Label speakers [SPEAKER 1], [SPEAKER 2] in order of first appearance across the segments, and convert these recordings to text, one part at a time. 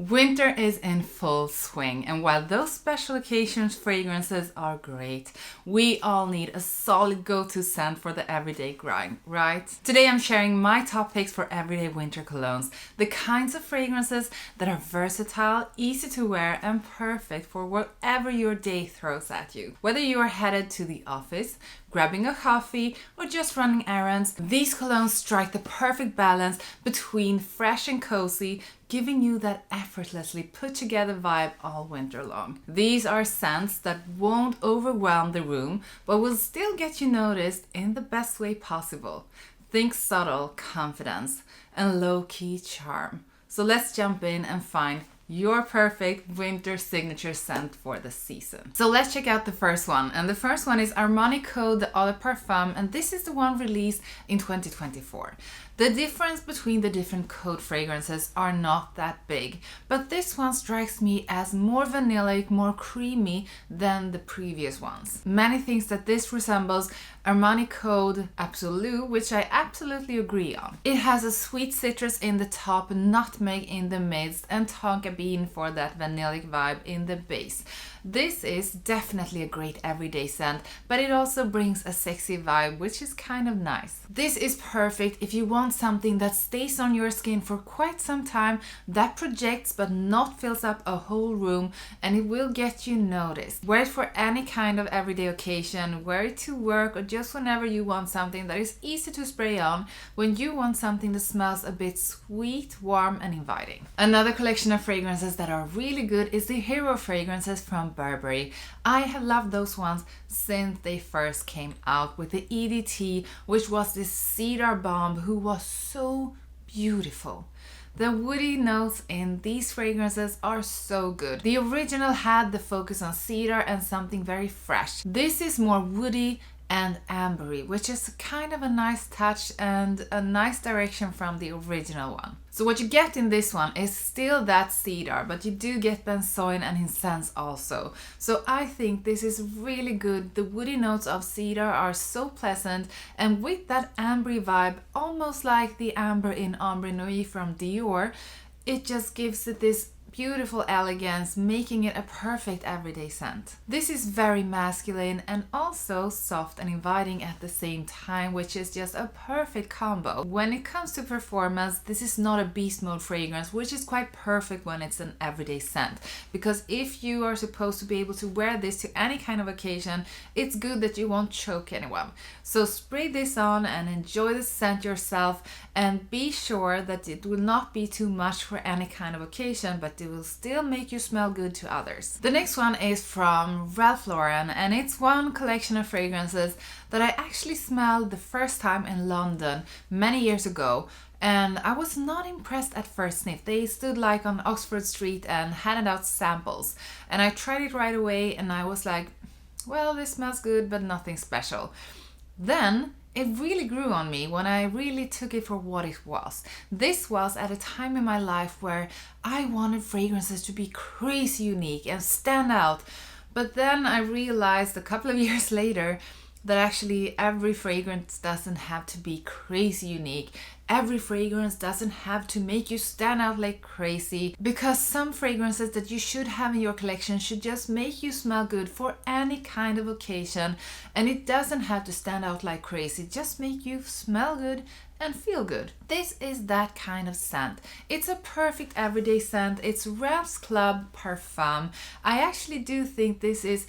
[SPEAKER 1] Winter is in full swing, and while those special occasions fragrances are great, we all need a solid go-to scent for the everyday grind, right? Today I'm sharing my top picks for everyday winter colognes, the kinds of fragrances that are versatile, easy to wear, and perfect for whatever your day throws at you. Whether you are headed to the office, grabbing a coffee, or just running errands, these colognes strike the perfect balance between fresh and cozy, giving you that effortlessly put together vibe all winter long. These are scents that won't overwhelm the room, but will still get you noticed in the best way possible. Think subtle confidence and low-key charm. So let's jump in and find your perfect winter signature scent for the season. So let's check out the first one. And the first one is Armani Code Parfum, and this is the one released in 2024. The difference between the different Code fragrances are not that big, but this one strikes me as more vanillic, more creamy than the previous ones. Many things that this resembles Armani Code Absolute, which I absolutely agree on. It has a sweet citrus in the top, nutmeg in the midst, and tonka bean for that vanillic vibe in the base. This is definitely a great everyday scent, but it also brings a sexy vibe, which is kind of nice. This is perfect if you want something that stays on your skin for quite some time, that projects but not fills up a whole room, and it will get you noticed. Wear it for any kind of everyday occasion, wear it to work, or just whenever you want something that is easy to spray on, when you want something that smells a bit sweet, warm, and inviting. Another collection of fragrances that are really good is the Hero fragrances from Burberry. I have loved those ones since they first came out with the EDT, which was this cedar bomb who was so beautiful. The woody notes in these fragrances are so good. The original had the focus on cedar and something very fresh. This is more woody and ambery, which is kind of a nice touch and a nice direction from the original one. So what you get in this one is still that cedar, but you do get benzoin and incense also. So I think this is really good. The woody notes of cedar are so pleasant, and with that ambery vibe, almost like the amber in Ambre Nuit from Dior, it just gives it this beautiful elegance, making it a perfect everyday scent. This is very masculine and also soft and inviting at the same time, which is just a perfect combo. When it comes to performance, this is not a beast mode fragrance, which is quite perfect when it's an everyday scent, because if you are supposed to be able to wear this to any kind of occasion, it's good that you won't choke anyone. So spray this on and enjoy the scent yourself, and be sure that it will not be too much for any kind of occasion, but it will still make you smell good to others. The next one is from Ralph Lauren, and it's one collection of fragrances that I actually smelled the first time in London many years ago, and I was not impressed at first sniff. They stood like on Oxford Street and handed out samples, and I tried it right away and I was like, well, this smells good but nothing special. Then it really grew on me when I really took it for what it was. This was at a time in my life where I wanted fragrances to be crazy unique and stand out. But then I realized a couple of years later that actually every fragrance doesn't have to be crazy unique. Every fragrance doesn't have to make you stand out like crazy, because some fragrances that you should have in your collection should just make you smell good for any kind of occasion, and it doesn't have to stand out like crazy, just make you smell good and feel good. This is that kind of scent. It's a perfect everyday scent. It's Ralph's Club Parfum. I actually do think this is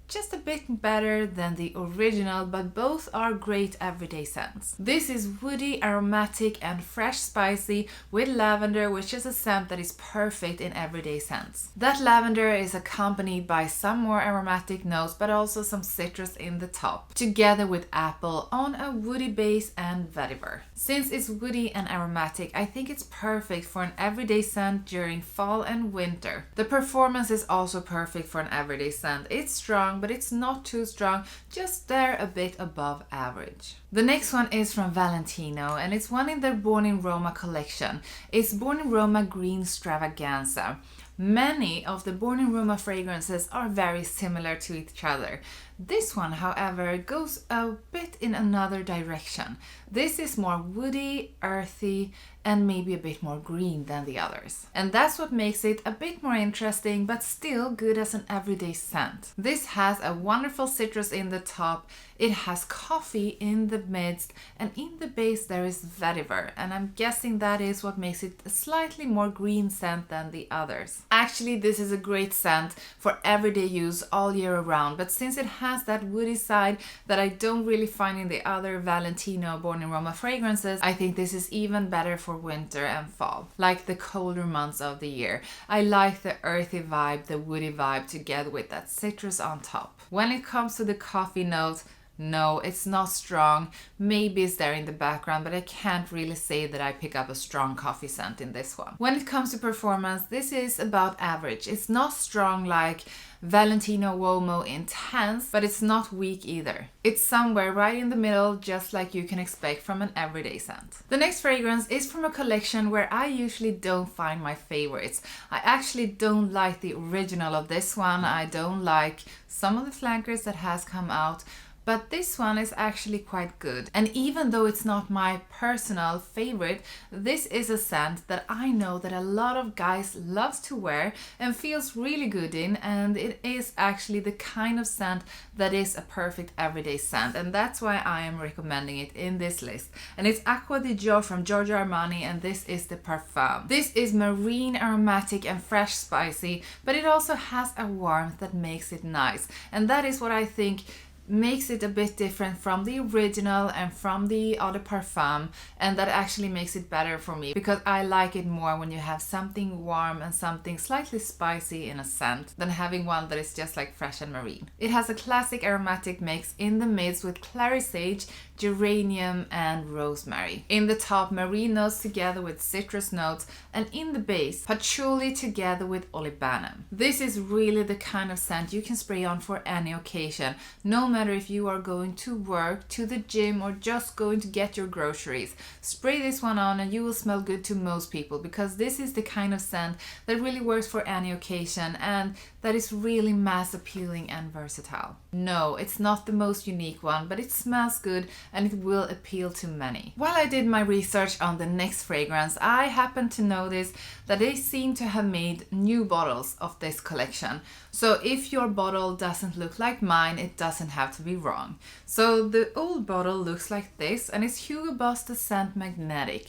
[SPEAKER 1] just a bit better than the original, but both are great everyday scents. This is woody, aromatic, and fresh spicy with lavender, which is a scent that is perfect in everyday scents. That lavender is accompanied by some more aromatic notes, but also some citrus in the top, together with apple on a woody base and vetiver. Since it's woody and aromatic, I think it's perfect for an everyday scent during fall and winter. The performance is also perfect for an everyday scent. It's strong, but it's not too strong, just there a bit above average. The next one is from Valentino, and it's one in their Born in Roma collection. It's Born in Roma Green Stravaganza. Many of the Born in Roma fragrances are very similar to each other. This one, however, goes a bit in another direction. This is more woody, earthy, and maybe a bit more green than the others. And that's what makes it a bit more interesting, but still good as an everyday scent. This has a wonderful citrus in the top, it has coffee in the midst, and in the base there is vetiver, and I'm guessing that is what makes it a slightly more green scent than the others. Actually, this is a great scent for everyday use all year around, but since it has that woody side that I don't really find in the other Valentino Born in Roma fragrances, I think this is even better for winter and fall, like the colder months of the year. I like the earthy vibe, the woody vibe together with that citrus on top. When it comes to the coffee note, no, it's not strong. Maybe it's there in the background, but I can't really say that I pick up a strong coffee scent in this one. When it comes to performance, this is about average. It's not strong like Valentino Uomo Intense, but it's not weak either. It's somewhere right in the middle, just like you can expect from an everyday scent. The next fragrance is from a collection where I usually don't find my favorites. I actually don't like the original of this one. I don't like some of the flankers that has come out. But this one is actually quite good. And even though it's not my personal favorite, this is a scent that I know that a lot of guys loves to wear and feels really good in, and it is actually the kind of scent that is a perfect everyday scent, and that's why I am recommending it in this list. And it's Acqua di Gio from Giorgio Armani, and this is the Parfum. This is marine, aromatic and fresh spicy, but it also has a warmth that makes it nice, and that is what I think makes it a bit different from the original and from the Eau de Parfum, and that actually makes it better for me because I like it more when you have something warm and something slightly spicy in a scent than having one that is just like fresh and marine. It has a classic aromatic mix in the midst with clary sage, geranium and rosemary. In the top, marine notes together with citrus notes, and in the base, patchouli together with olibanum. This is really the kind of scent you can spray on for any occasion, no matter if you are going to work, to the gym, or just going to get your groceries. Spray this one on and you will smell good to most people, because this is the kind of scent that really works for any occasion and that is really mass appealing and versatile. No, it's not the most unique one, but it smells good and it will appeal to many. While I did my research on the next fragrance, I happened to notice that they seem to have made new bottles of this collection. So if your bottle doesn't look like mine, it doesn't have to be wrong. So the old bottle looks like this, and it's Hugo Boss The Scent Magnetic.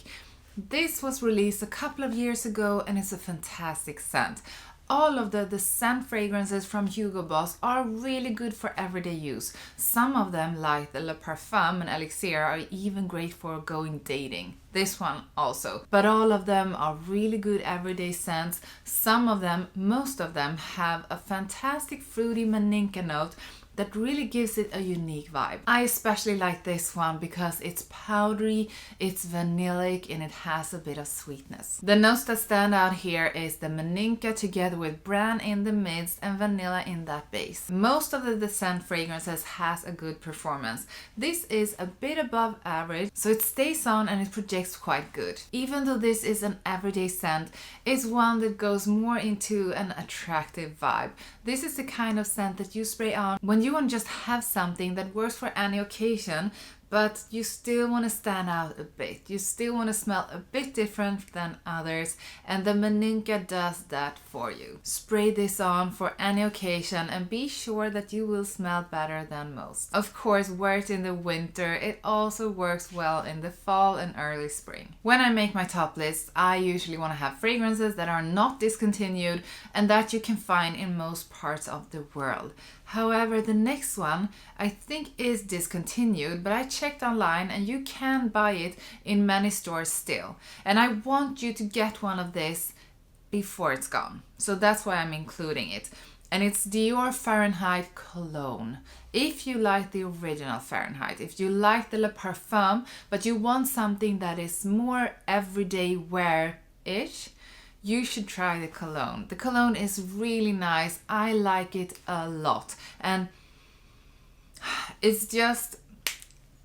[SPEAKER 1] This was released a couple of years ago and it's a fantastic scent. All of the scent fragrances from Hugo Boss are really good for everyday use. Some of them, like the Le Parfum and Elixir, are even great for going dating. This one also. But all of them are really good everyday scents. Some of them, most of them, have a fantastic fruity maninka note that really gives it a unique vibe. I especially like this one because it's powdery, it's vanillic, and it has a bit of sweetness. The notes that stand out here is the maninka together with bran in the midst and vanilla in that base. Most of the scent fragrances has a good performance. This is a bit above average, so it stays on and it projects quite good. Even though this is an everyday scent, it's one that goes more into an attractive vibe. This is the kind of scent that you spray on when you want to just have something that works for any occasion, but you still want to stand out a bit. You still want to smell a bit different than others, and the maninka does that for you. Spray this on for any occasion and be sure that you will smell better than most. Of course, wear it in the winter. It also works well in the fall and early spring. When I make my top list, I usually want to have fragrances that are not discontinued and that you can find in most parts of the world. However, the next one I think is discontinued, but I checked online and you can buy it in many stores still. And I want you to get one of this before it's gone. So that's why I'm including it. And it's Dior Fahrenheit Cologne. If you like the original Fahrenheit, if you like the Le Parfum, but you want something that is more everyday wear-ish, you should try the cologne. The cologne is really nice. I like it a lot. And it's just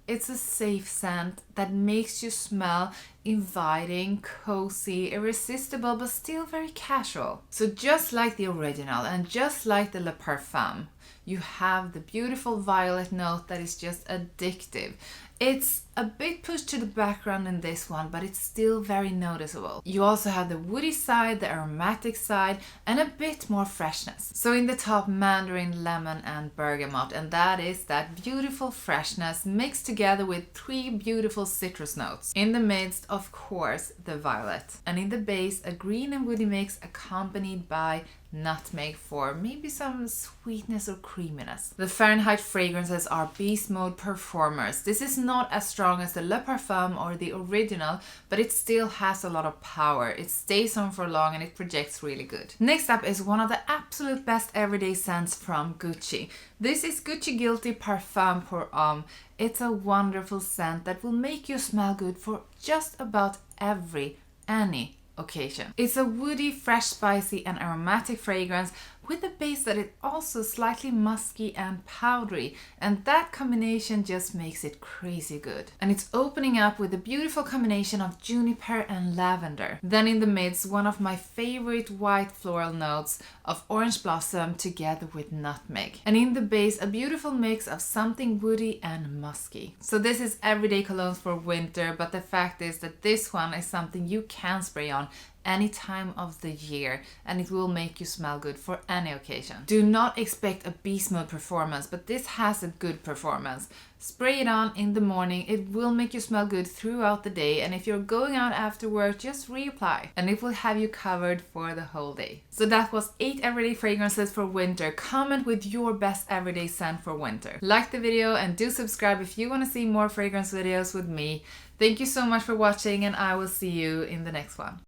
[SPEAKER 1] It's a safe scent that makes you smell inviting, cozy, irresistible, but still very casual. So just like the original and just like the Le Parfum, you have the beautiful violet note that is just addictive. It's a bit pushed to the background in this one, but it's still very noticeable. You also have the woody side, the aromatic side, and a bit more freshness. So in the top, mandarin, lemon, and bergamot, and that is that beautiful freshness mixed together with 3 beautiful citrus notes. In the midst, of course, the violet. And in the base, a green and woody mix accompanied by nutmeg for maybe some sweetness or creaminess. The Fahrenheit fragrances are beast mode performers. This is not as strong as the Le Parfum or the original, but it still has a lot of power. It stays on for long and it projects really good. Next up is one of the absolute best everyday scents from Gucci. This is Gucci Guilty Parfum pour Homme. It's a wonderful scent that will make you smell good for just about any occasion. It's a woody, fresh, spicy and aromatic fragrance with a base that is also slightly musky and powdery, and that combination just makes it crazy good. And it's opening up with a beautiful combination of juniper and lavender. Then in the midst, one of my favorite white floral notes of orange blossom together with nutmeg. And in the base, a beautiful mix of something woody and musky. So this is everyday colognes for winter, but the fact is that this one is something you can spray on any time of the year and it will make you smell good for any occasion. Do not expect a beast mode performance, but this has a good performance. Spray it on in the morning, it will make you smell good throughout the day, and if you're going out after work, just reapply and it will have you covered for the whole day. So that was 8 everyday fragrances for winter. Comment with your best everyday scent for winter. Like the video and do subscribe if you want to see more fragrance videos with me. Thank you so much for watching and I will see you in the next one.